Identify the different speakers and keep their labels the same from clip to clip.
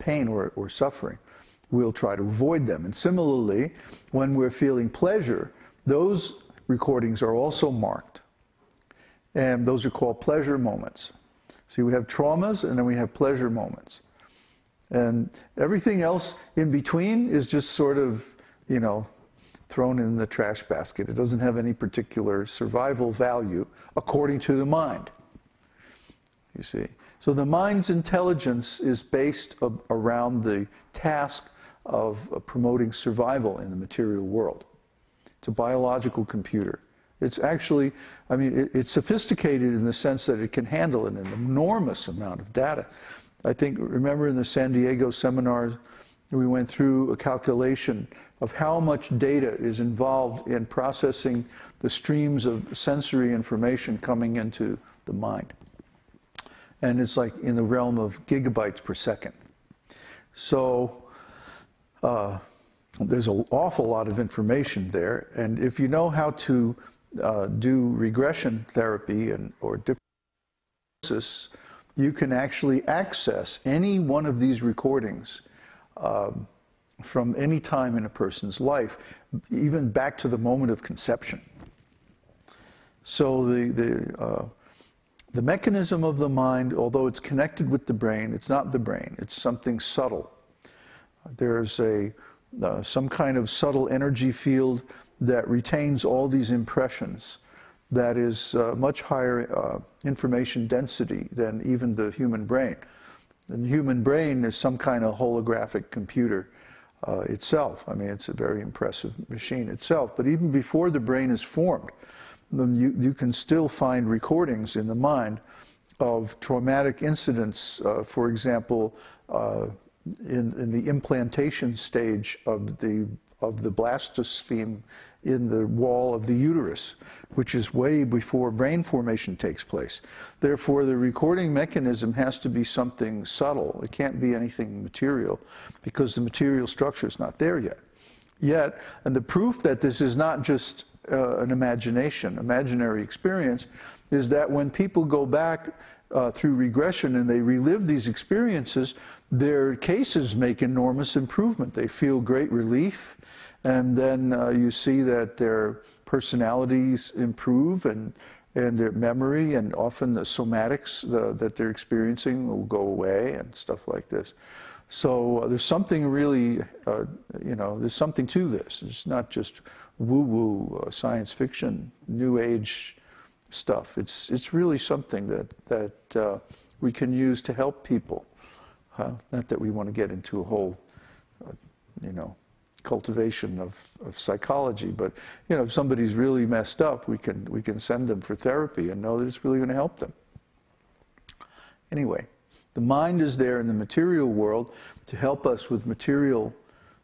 Speaker 1: pain or suffering, we'll try to avoid them. And similarly, when we're feeling pleasure, those recordings are also marked. And those are called pleasure moments. See, we have traumas and then we have pleasure moments. And everything else in between is just sort of, you know, thrown in the trash basket. It doesn't have any particular survival value according to the mind. You see. So the mind's intelligence is based around the task of promoting survival in the material world. It's a biological computer. It's actually, I mean, it's sophisticated in the sense that it can handle an enormous amount of data. I think, remember in the San Diego seminar, we went through a calculation of how much data is involved in processing the streams of sensory information coming into the mind. And it's like in the realm of gigabytes per second. So there's an awful lot of information there. And if you know how to do regression therapy or different, you can actually access any one of these recordings from any time in a person's life, even back to the moment of conception. So the mechanism of the mind, although it's connected with the brain, it's not the brain, it's something subtle. There's some kind of subtle energy field that retains all these impressions, that is much higher information density than even the human brain. And the human brain is some kind of holographic computer itself. I mean, it's a very impressive machine itself. But even before the brain is formed, you can still find recordings in the mind of traumatic incidents, for example, in the implantation stage of the blastosome in the wall of the uterus, which is way before brain formation takes place. Therefore, the recording mechanism has to be something subtle. It can't be anything material, because the material structure is not there yet. And the proof that this is not just an imaginary experience, is that when people go back through regression and they relive these experiences, their cases make enormous improvement. They feel great relief, and then you see that their personalities improve and their memory, and often the somatics that they're experiencing will go away and stuff like this. So there's something really, you know, there's something to this. It's not just woo-woo science fiction, new age stuff. It's really something that we can use to help people. Not that we want to get into a whole, you know, cultivation of psychology, but you know, if somebody's really messed up, we can send them for therapy and know that it's really going to help them. Anyway, the mind is there in the material world to help us with material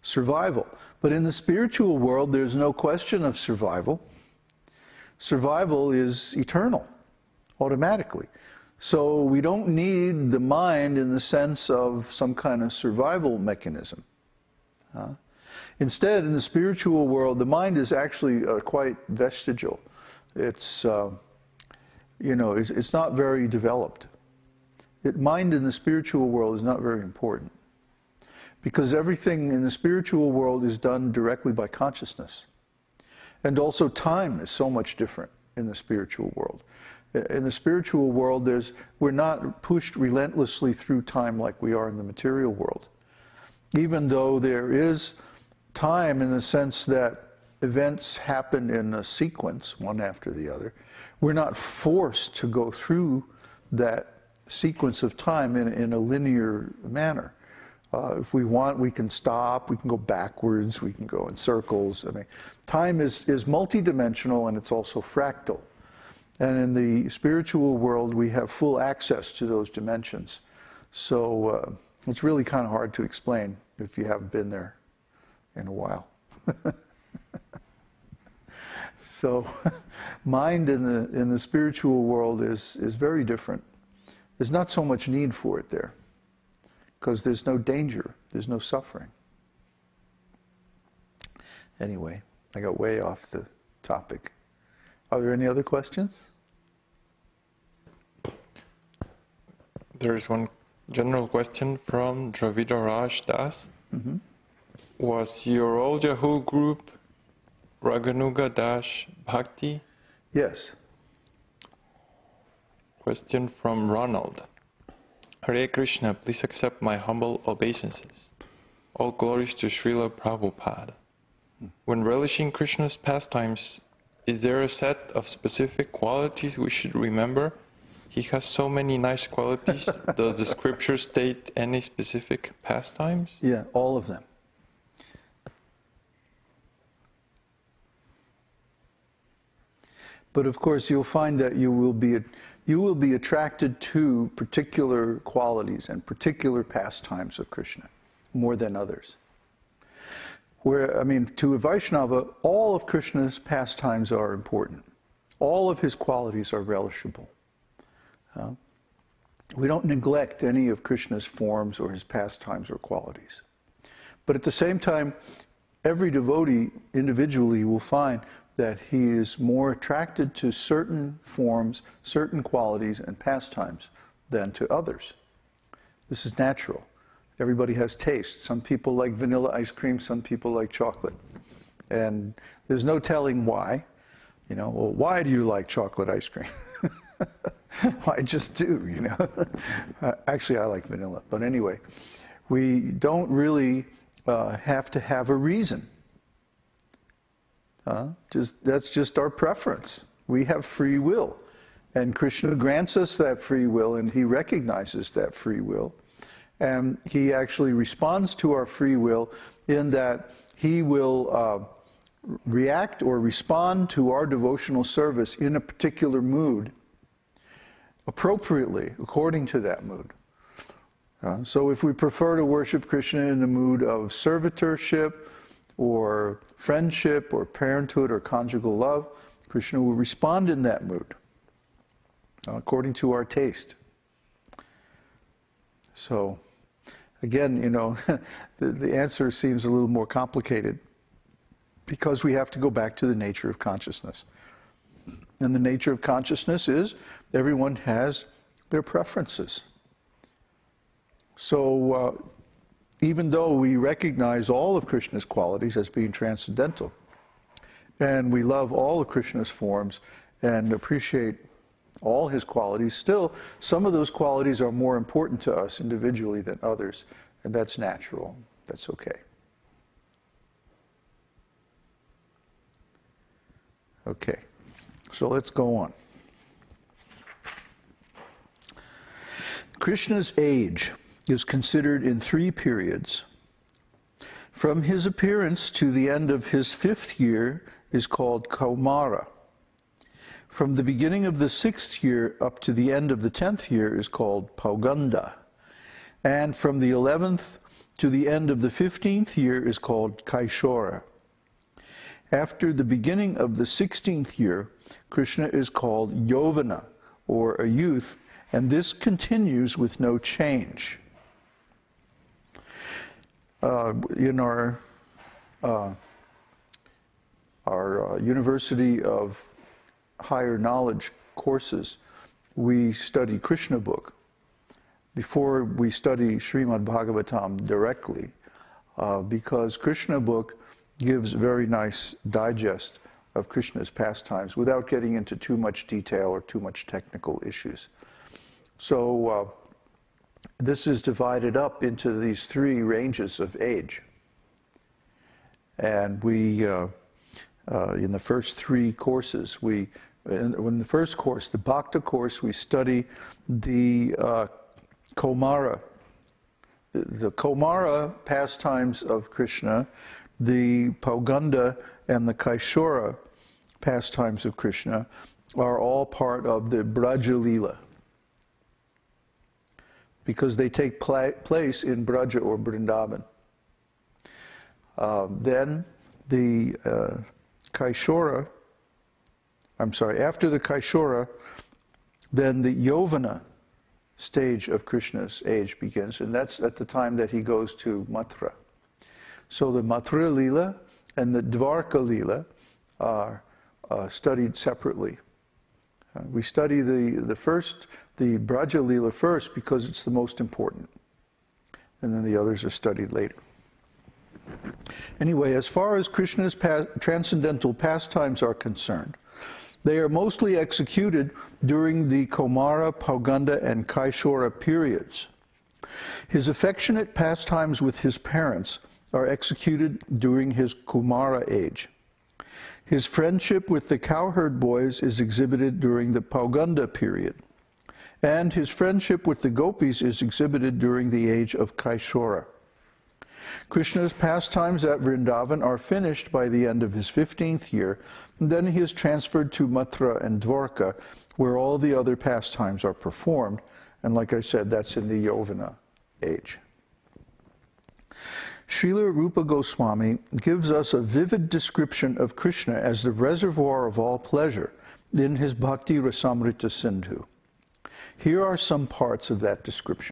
Speaker 1: survival. But in the spiritual world, there's no question of survival. Survival is eternal, automatically. So we don't need the mind in the sense of some kind of survival mechanism. Instead, in the spiritual world, the mind is actually quite vestigial. It's, you know, it's not very developed. Mind in the spiritual world is not very important, because everything in the spiritual world is done directly by consciousness. And also time is so much different in the spiritual world. In the spiritual world, we're not pushed relentlessly through time like we are in the material world. Even though there is time in the sense that events happen in a sequence, one after the other, we're not forced to go through that sequence of time in a linear manner. If we want, we can stop, we can go backwards, we can go in circles. I mean, time is multidimensional, and it's also fractal. And in the spiritual world, we have full access to those dimensions. So it's really kind of hard to explain if you haven't been there in a while. So mind in the spiritual world is very different. There's not so much need for it there, because there's no danger, there's no suffering. Anyway, I got way off the topic. Are there any other questions?
Speaker 2: There is one General question from Dravidaraj Das. Was your old Yahoo group Raganuga-Bhakti?
Speaker 1: Yes.
Speaker 2: Question from Ronald. Hare Krishna, please accept my humble obeisances. All glories to Srila Prabhupada. When relishing Krishna's pastimes, is there a set of specific qualities we should remember? He has so many nice qualities. Does the scripture state any specific pastimes?
Speaker 1: Yeah, all of them. But of course, you'll find that you will be attracted to particular qualities and particular pastimes of Krishna more than others. Where, I mean, to a Vaishnava, all of Krishna's pastimes are important. All of his qualities are relishable. We don't neglect any of Krishna's forms or his pastimes or qualities. But at the same time, every devotee individually will find that he is more attracted to certain forms, certain qualities and pastimes than to others. This is natural. Everybody has taste. Some people like vanilla ice cream, some people like chocolate. And there's no telling why. You know, well, why do you like chocolate ice cream? Well, I just do, you know. Actually, I like vanilla. But anyway, we don't really have to have a reason. That's just our preference. We have free will. And Krishna grants us that free will, and he recognizes that free will. And he actually responds to our free will in that he will react or respond to our devotional service in a particular mood, appropriately, according to that mood. So if we prefer to worship Krishna in the mood of servitorship, or friendship, or parenthood, or conjugal love, Krishna will respond in that mood, according to our taste. So, again, you know, the answer seems a little more complicated because we have to go back to the nature of consciousness. And the nature of consciousness is everyone has their preferences. So, even though we recognize all of Krishna's qualities as being transcendental, and we love all of Krishna's forms and appreciate all his qualities, still, some of those qualities are more important to us individually than others, and that's natural. That's okay. Okay, so let's go on. Krishna's age is considered in 3 periods. From his appearance to the end of his 5th year is called Kaumara. From the beginning of the 6th year up to the end of the 10th year is called Pauganda. And from the 11th to the end of the 15th year is called Kaishora. After the beginning of the 16th year, Krishna is called Yovana, or a youth, and this continues with no change. In our University of Higher Knowledge courses, we study Krishna book before we study Śrīmad-Bhāgavatam directly, because Krishna book gives very nice digest of Krishna's pastimes without getting into too much detail or too much technical issues. So this is divided up into these 3 ranges of age. And we, in the first 3 courses, in the first course, the Bhakta course, we study the Kaumara, the Kaumara pastimes of Krishna, the Pauganda and the Kaishora pastimes of Krishna are all part of the Braja Lila, because they take place in Braja or Vrindavan. Then the Kaishora, after the Kaishora, then the Yovana stage of Krishna's age begins, and that's at the time that he goes to Mathura. So the Mathura Lila and the Dvarka Lila are studied separately. We study the first the Braja Lila first because it's the most important. And then the others are studied later. Anyway, as far as Krishna's transcendental pastimes are concerned, they are mostly executed during the Kaumara, Pauganda, and Kaishora periods. His affectionate pastimes with his parents are executed during his Kumara age. His friendship with the cowherd boys is exhibited during the Pauganda period. And his friendship with the gopis is exhibited during the age of Kaishora. Krishna's pastimes at Vrindavan are finished by the end of his 15th year, and then he is transferred to Mathura and Dwarka, where all the other pastimes are performed, and like I said, that's in the Yovana age. Srila Rupa Goswami gives us a vivid description of Krishna as the reservoir of all pleasure in his Bhakti Rasamrita Sindhu. Here are some parts of that description.